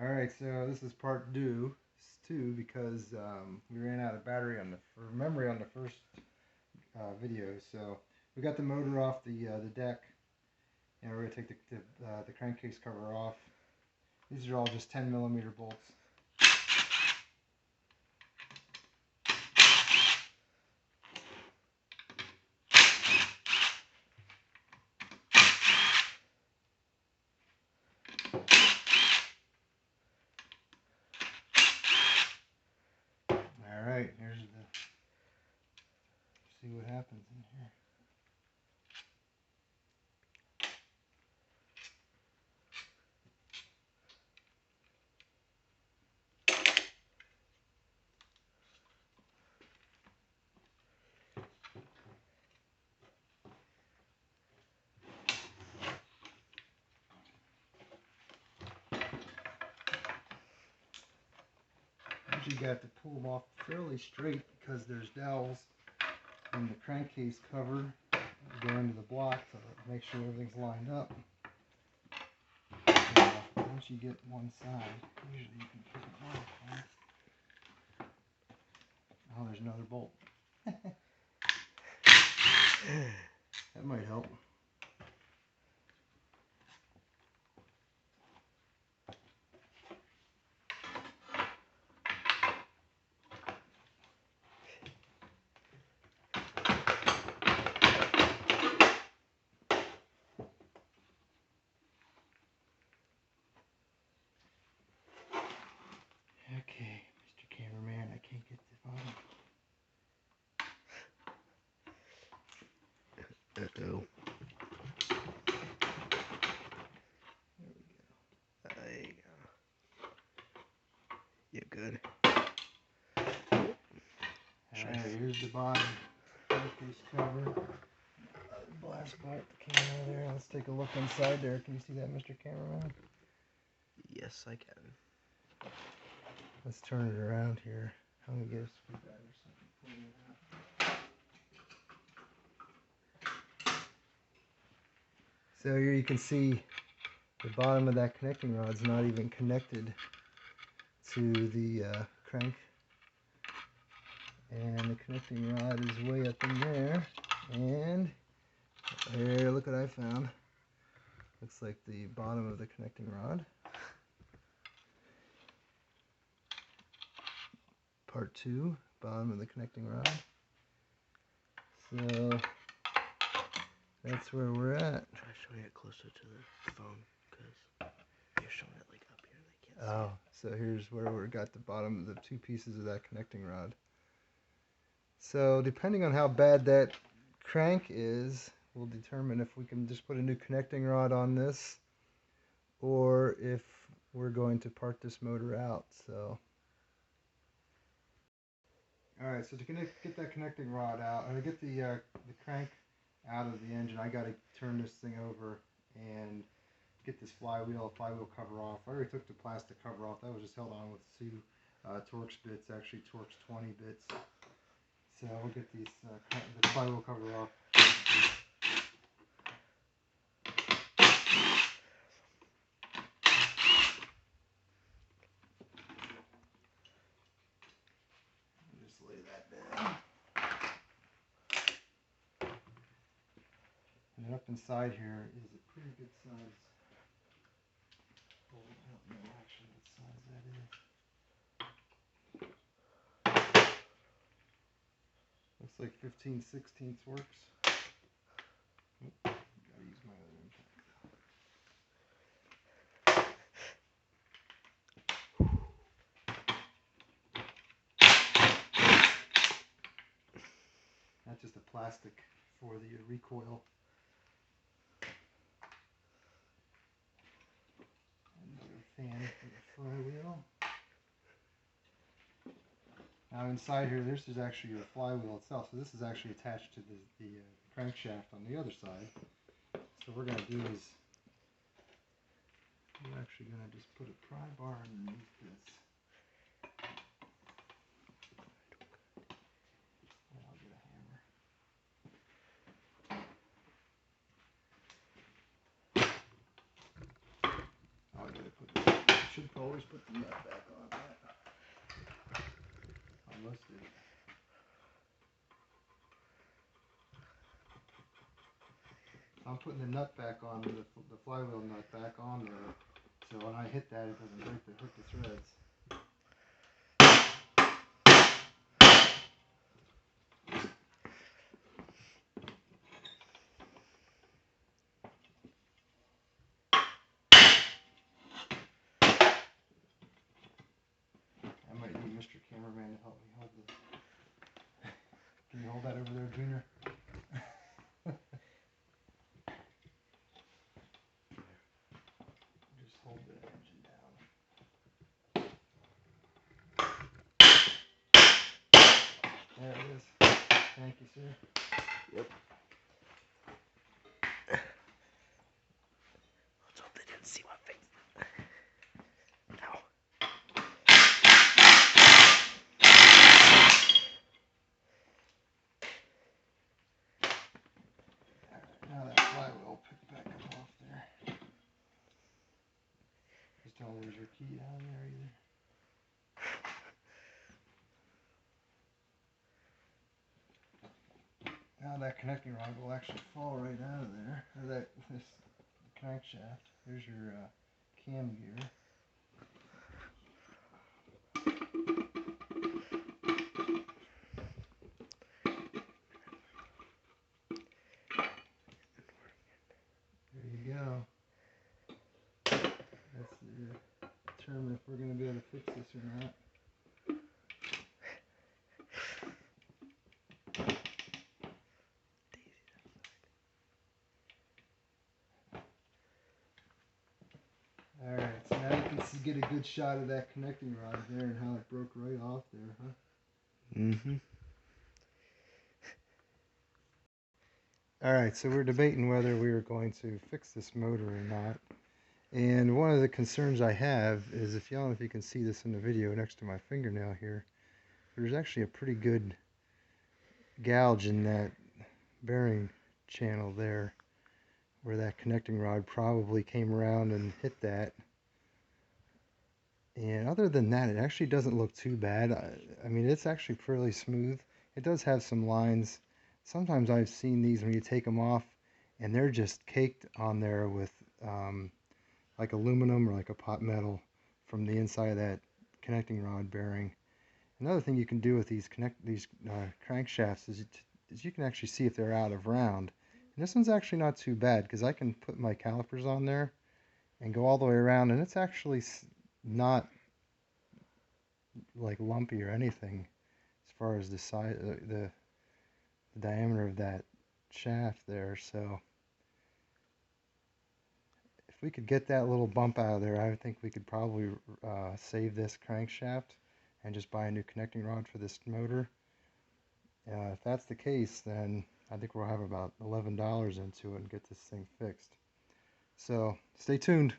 Alright, so this is part two because we ran out of battery on or memory on the first video. So we got the motor off the deck, and we're going to take the crankcase cover off. These are all just 10mm bolts. Alright, here's see what happens in here. You got to pull them off fairly straight because there's dowels in the crankcase cover go into the block to make sure everything's lined up. Once you get one side, usually you can pick it off. Huh? Oh, there's another bolt. That might help. Okay, Mr. Cameraman, I can't get the bottom. Uh-oh. There we go. There you go. You're good. Alright, here's the bottom crankcase cover. Blast bolt came out of there. Let's take a look inside there. Can you see that, Mr. Cameraman? Yes, I can. Let's turn it around here. I'm gonna get a screwdriver so I can pull it out. So here you can see the bottom of that connecting rod's not even connected to the crank, and the connecting rod is way up in there. And there, look what I found. Looks like the bottom of the connecting rod. Part two, bottom of the connecting rod. So that's where we're at. Try showing it closer to the phone, because you're showing it like up here. They can't see it. So here's where we got the bottom of the two pieces of that connecting rod. So depending on how bad that crank is, will determine if we can just put a new connecting rod on this, or if we're going to part this motor out. So. Alright, so to get that connecting rod out, or to get the crank out of the engine, I got to turn this thing over and get this flywheel cover off. I already took the plastic cover off. That was just held on with two Torx bits, actually Torx 20 bits. So we'll get these the flywheel cover off. Just lay that down. And then up inside here is a pretty good size bolt. I don't know actually what size that is. Looks like 15/16 works. Oop, gotta use my other impact. That's just a plastic for the recoil. Another fan for the flywheel. Now inside here, this is actually your flywheel itself. So this is actually attached to the crankshaft on the other side. So what we're going to do is we're actually going to just put a pry bar underneath this. And I'll get a hammer. Oh, I gotta put this. Should probably always put the nut back on that. Almost did. I'm putting the nut back on, the flywheel nut back on there, so when I hit that, it doesn't hurt the threads. I might need Mr. Cameraman to help me hold this. Can you hold that over there, Junior? Just hold the engine down. There it is. Thank you, sir. Yep. Let's hope they didn't see my face. Ow. Now that flywheel will pick back up off there. Just don't lose your key down there either. Now that connecting rod will actually fall right out of there. Or this crankshaft. There's your cam gear. There you go. That's to determine if we're going to be able to fix this or not. Alright, so now you can get a good shot of that connecting rod there and how it broke right off there, huh? Mm-hmm. Alright, so we're debating whether we were going to fix this motor or not. And one of the concerns I have is, if y'all, if you can see this in the video next to my fingernail here, there's actually a pretty good gouge in that bearing channel there, where that connecting rod probably came around and hit that. And other than that, it actually doesn't look too bad. I mean, it's actually fairly smooth. It does have some lines. Sometimes I've seen these when you take them off and they're just caked on there with like aluminum or like a pot metal from the inside of that connecting rod bearing. Another thing you can do with these crankshafts is you can actually see if they're out of round. And this one's actually not too bad, because I can put my calipers on there and go all the way around, and it's actually not like lumpy or anything as far as the size, the diameter of that shaft there. So if we could get that little bump out of there, I think we could probably save this crankshaft and just buy a new connecting rod for this motor. If that's the case, then I think we'll have about $11 into it and get this thing fixed. So stay tuned.